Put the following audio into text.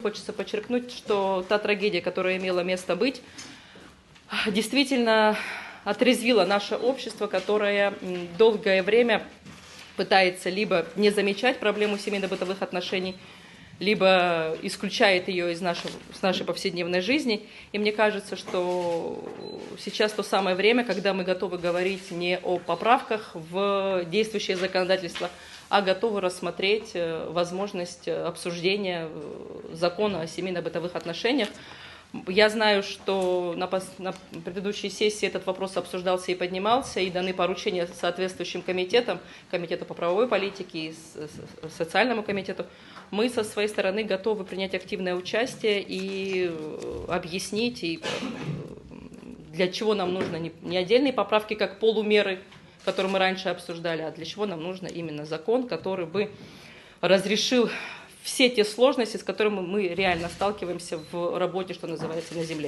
Хочется подчеркнуть, что та трагедия, которая имела место быть, действительно отрезвила наше общество, которое долгое время пытается либо не замечать проблему семейно-бытовых отношений, либо исключает ее из нашей повседневной жизни. И мне кажется, что сейчас то самое время, когда мы готовы говорить не о поправках в действующее законодательство, а готовы рассмотреть возможность обсуждения закона о семейно-бытовых отношениях. Я знаю, что на предыдущей сессии этот вопрос обсуждался и поднимался, и даны поручения соответствующим комитетам, комитету по правовой политике и социальному комитету. Мы со своей стороны готовы принять активное участие и объяснить, и для чего нам нужны не отдельные поправки, как полумеры, которые мы раньше обсуждали, а для чего нам нужно именно закон, который бы разрешил все те сложности, с которыми мы реально сталкиваемся в работе, что называется, на земле.